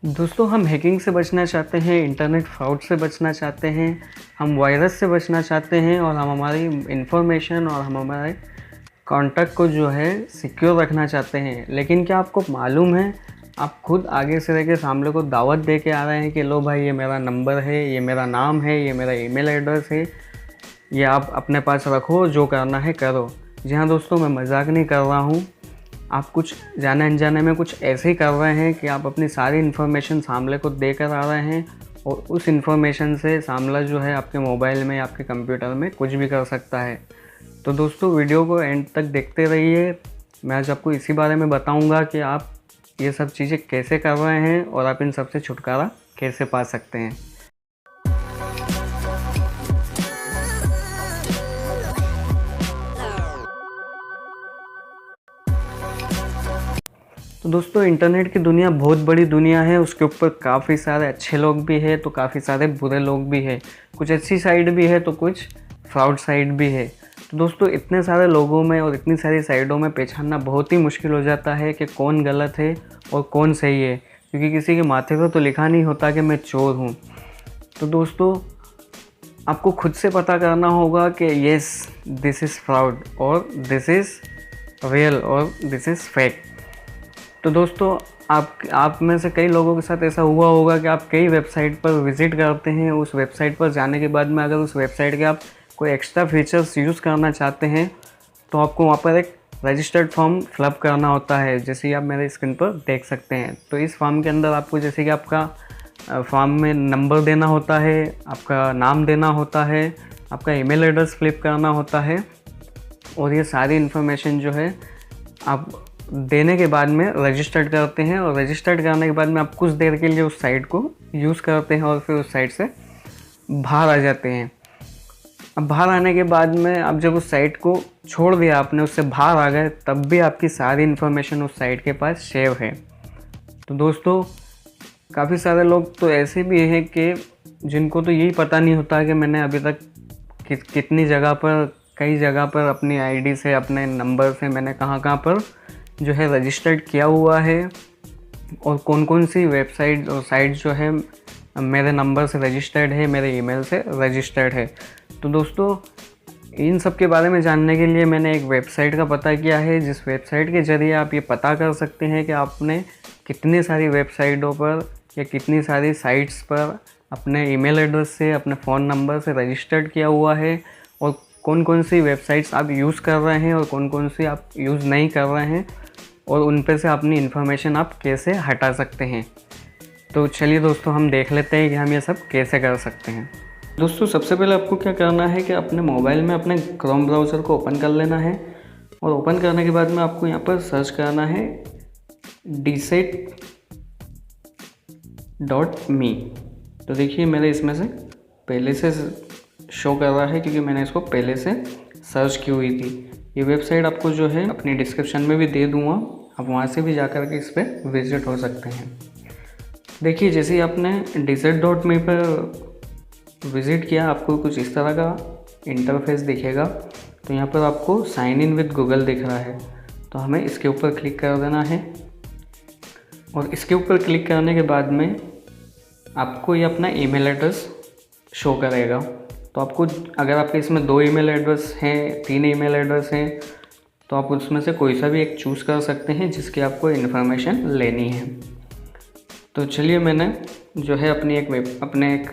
दोस्तों, हम हैकिंग से बचना चाहते हैं, इंटरनेट फ्रॉड से बचना चाहते हैं, हम वायरस से बचना चाहते हैं और हम हमारी इन्फॉर्मेशन और हम हमारे कॉन्टैक्ट को जो है सिक्योर रखना चाहते हैं। लेकिन क्या आपको मालूम है, आप खुद आगे से रह के सामने को दावत दे के आ रहे हैं कि लो भाई, ये मेरा नंबर है, ये मेरा नाम है, ये मेरा ईमेल एड्रेस है, ये आप अपने पास रखो, जो करना है करो। जी हाँ दोस्तों, मैं मजाक नहीं कर रहा हूँ। आप कुछ जाने अनजाने में कुछ ऐसे ही कर रहे हैं कि आप अपनी सारी इन्फॉर्मेशन सामने को देकर आ रहे हैं और उस इन्फॉर्मेशन से सामला जो है आपके मोबाइल में, आपके कंप्यूटर में कुछ भी कर सकता है। तो दोस्तों, वीडियो को एंड तक देखते रहिए। मैं आज आपको इसी बारे में बताऊंगा कि आप ये सब चीज़ें कैसे कर रहे हैं और आप इन सब से छुटकारा कैसे पा सकते हैं। तो दोस्तों, इंटरनेट की दुनिया बहुत बड़ी दुनिया है। उसके ऊपर काफ़ी सारे अच्छे लोग भी हैं तो काफ़ी सारे बुरे लोग भी हैं। कुछ अच्छी साइड भी है तो कुछ फ्रॉड साइड भी है। तो दोस्तों, इतने सारे लोगों में और इतनी सारी साइडों में पहचानना बहुत ही मुश्किल हो जाता है कि कौन गलत है और कौन सही है, क्योंकि किसी के माथे पर तो लिखा नहीं होता कि मैं चोर हूँ। तो दोस्तों, आपको खुद से पता करना होगा कि येस, दिस इज़ फ्रॉड और दिस इज़ रियल और दिस इज़ फेक। तो दोस्तों, आप में से कई लोगों के साथ ऐसा हुआ होगा कि आप कई वेबसाइट पर विज़िट करते हैं। उस वेबसाइट पर जाने के बाद में अगर उस वेबसाइट के आप कोई एक्स्ट्रा फीचर्स यूज़ करना चाहते हैं तो आपको वहाँ पर एक रजिस्टर्ड फॉर्म फिलअप करना होता है, जैसे कि आप मेरे स्क्रीन पर देख सकते हैं। तो इस फॉर्म के अंदर आपको जैसे कि आपका फॉर्म में नंबर देना होता है, आपका नाम देना होता है, आपका ईमेल एड्रेस फिलअप करना होता है और ये सारी इन्फॉर्मेशन जो है आप देने के बाद में रजिस्टर्ड करते हैं। और रजिस्टर्ड करने के बाद में आप कुछ देर के लिए उस साइट को यूज़ करते हैं और फिर उस साइट से बाहर आ जाते हैं। अब बाहर आने के बाद में आप जब उस साइट को छोड़ दिया, आपने उससे बाहर आ गए, तब भी आपकी सारी इन्फॉर्मेशन उस साइट के पास सेव है। तो दोस्तों, काफ़ी सारे लोग तो ऐसे भी हैं कि जिनको तो यही पता नहीं होता कि मैंने अभी तक कितनी जगह पर, कई जगह पर अपनी आईडी से, अपने नंबर से मैंने कहाँ कहाँ पर जो है रजिस्टर्ड किया हुआ है और कौन कौन सी वेबसाइट और साइट जो है मेरे नंबर से रजिस्टर्ड है, मेरे ईमेल से रजिस्टर्ड है। तो दोस्तों, इन सब के बारे में जानने के लिए मैंने एक वेबसाइट का पता किया है, जिस वेबसाइट के ज़रिए आप ये पता कर सकते हैं कि आपने कितनी सारी वेबसाइटों पर या कितनी सारी साइट्स पर अपने ईमेल एड्रेस से, अपने फ़ोन नंबर से रजिस्टर्ड किया हुआ है और कौन कौन सी वेबसाइट्स आप यूज़ कर रहे हैं और कौन कौन सी आप यूज़ नहीं कर रहे हैं और उन पर से अपनी इन्फॉर्मेशन आप कैसे हटा सकते हैं। तो चलिए दोस्तों, हम देख लेते हैं कि हम ये सब कैसे कर सकते हैं। दोस्तों, सबसे पहले आपको क्या करना है कि अपने मोबाइल में अपने क्रोम ब्राउज़र को ओपन कर लेना है और ओपन करने के बाद में आपको यहाँ पर सर्च करना है dset.me। तो देखिए, मेरे इसमें से पहले से शो कर रहा है क्योंकि मैंने इसको पहले से सर्च की हुई थी। ये वेबसाइट आपको जो है अपनी डिस्क्रिप्शन में भी दे दूँगा, आप वहाँ से भी जा कर के इस पर विजिट हो सकते हैं। देखिए, जैसे ही आपने dset.me पर विज़िट किया, आपको कुछ इस तरह का इंटरफेस दिखेगा। तो यहाँ पर आपको साइन इन विद गूगल दिख रहा है, तो हमें इसके ऊपर क्लिक कर देना है और इसके ऊपर क्लिक करने के बाद में आपको ये अपना ईमेल एड्रेस शो करेगा। तो आपको, अगर आपके इसमें 2 ईमेल एड्रेस हैं, 3 ईमेल एड्रेस हैं, तो आप उसमें से कोई सा भी एक चूज़ कर सकते हैं जिसकी आपको इन्फॉर्मेशन लेनी है। तो चलिए, मैंने जो है अपने एक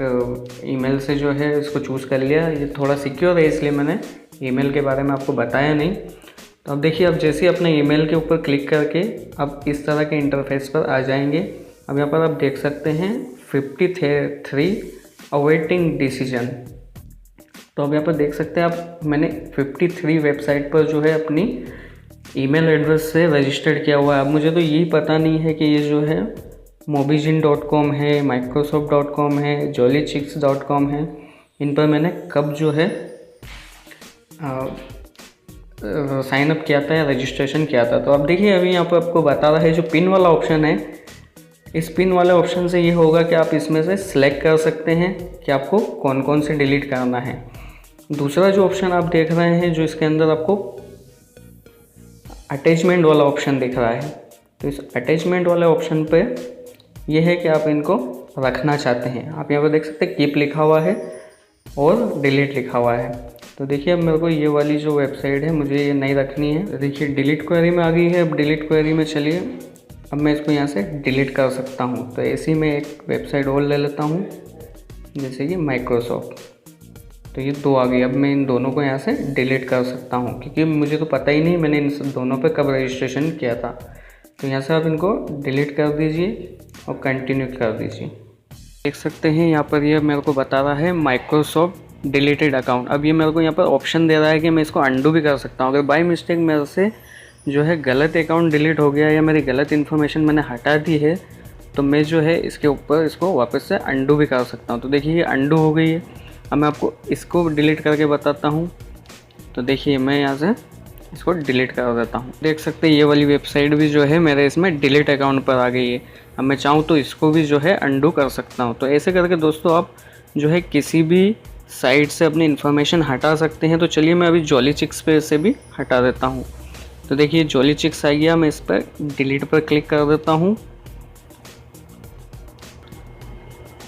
ईमेल से जो है इसको चूज़ कर लिया। ये थोड़ा सिक्योर है, इसलिए मैंने ईमेल के बारे में आपको बताया नहीं। तो अब देखिए, अब जैसे ही अपने ईमेल के ऊपर क्लिक करके आप इस तरह के इंटरफेस पर आ जाएंगे। अब यहाँ पर आप देख सकते हैं 53 अवेटिंग डिसीजन। तो अब यहाँ पर देख सकते हैं आप, मैंने 53 वेबसाइट पर जो है अपनी ईमेल एड्रेस से रजिस्टर्ड किया हुआ है। अब मुझे तो यही पता नहीं है कि ये जो है mobijin.com है, microsoft.com है, jollychicks.com है, इन पर मैंने कब जो है साइन अप किया था या रजिस्ट्रेशन किया था। तो अब देखिए, अभी यहाँ पर आपको बता रहा है जो पिन वाला ऑप्शन है, इस पिन वाले ऑप्शन से ये होगा कि आप इसमें से सिलेक्ट कर सकते हैं कि आपको कौन कौन से डिलीट करना है। दूसरा जो ऑप्शन आप देख रहे हैं, जो इसके अंदर आपको अटैचमेंट वाला ऑप्शन दिख रहा है, तो इस अटैचमेंट वाले ऑप्शन पे ये है कि आप इनको रखना चाहते हैं। आप यहाँ पर देख सकते हैं कीप लिखा हुआ है और डिलीट लिखा हुआ है। तो देखिए अब मेरे को ये वाली जो वेबसाइट है मुझे ये नहीं रखनी है। देखिए डिलीट क्वेरी में आ गई है। अब डिलीट क्वेरी में चलिए, अब मैं इसको यहाँ से डिलीट कर सकता हूँ। तो ऐसे ही मैं एक वेबसाइट और ले लेता हूँ, जैसे कि माइक्रोसॉफ्ट। तो ये 2 आ गई। अब मैं इन दोनों को यहाँ से डिलीट कर सकता हूँ, क्योंकि मुझे तो पता ही नहीं मैंने इन दोनों पे कब रजिस्ट्रेशन किया था। तो यहाँ से आप इनको डिलीट कर दीजिए और कंटिन्यू कर दीजिए। देख सकते हैं यहाँ पर ये मेरे को बता रहा है माइक्रोसॉफ्ट डिलीटेड अकाउंट। अब ये मेरे को यहाँ पर ऑप्शन दे रहा है कि मैं इसको अंडू भी कर सकता हूँ। अगर बाय मिस्टेक मेरे से जो है गलत अकाउंट डिलीट हो गया या मेरी गलत इन्फॉर्मेशन मैंने हटा दी है, तो मैं जो है इसके ऊपर इसको वापस से अंडू भी कर सकता हूँ। तो देखिए ये अंडू हो गई है। अब मैं आपको इसको डिलीट करके बताता हूँ। तो देखिए मैं यहाँ से इसको डिलीट कर देता हूँ। देख सकते हैं ये वाली वेबसाइट भी जो है मेरे इसमें डिलीट अकाउंट पर आ गई है। अब मैं चाहूँ तो इसको भी जो है अंडू कर सकता हूँ। तो ऐसे करके दोस्तों आप जो है किसी भी साइट से अपनी इन्फॉर्मेशन हटा सकते हैं। तो चलिए मैं अभी जॉली चिक्स पे से भी हटा देता हूँ। तो देखिए जॉली चिक्स आ गया। मैं इस पर डिलीट पर क्लिक कर देता हूँ।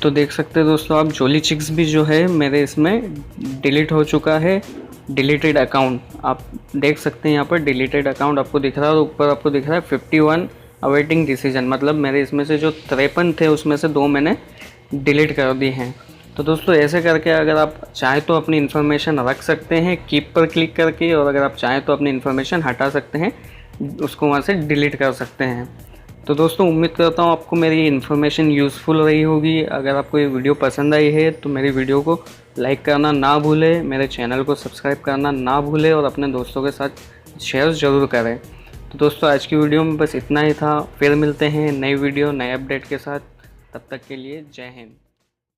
तो देख सकते हैं दोस्तों आप जॉली चिक्स भी जो है मेरे इसमें डिलीट हो चुका है। डिलीटेड अकाउंट आप देख सकते हैं यहाँ पर डिलीटेड अकाउंट आपको दिख रहा है। ऊपर आपको दिख रहा है 51 अवेटिंग डिसीजन, मतलब मेरे इसमें से जो 53 थे उसमें से 2 मैंने डिलीट कर दिए हैं। तो दोस्तों ऐसे करके अगर आप चाहें तो अपनी इन्फॉर्मेशन रख सकते हैं कीप पर क्लिक करके, और अगर आप चाहें तो अपनी इन्फॉर्मेशन हटा सकते हैं, उसको वहाँ से डिलीट कर सकते हैं। तो दोस्तों उम्मीद करता हूँ आपको मेरी इन्फॉर्मेशन यूज़फुल रही होगी। अगर आपको ये वीडियो पसंद आई है तो मेरी वीडियो को लाइक करना ना भूलें, मेरे चैनल को सब्सक्राइब करना ना भूलें और अपने दोस्तों के साथ शेयर ज़रूर करें। तो दोस्तों आज की वीडियो में बस इतना ही था। फिर मिलते हैं नई वीडियो नए अपडेट के साथ। तब तक के लिए जय हिंद।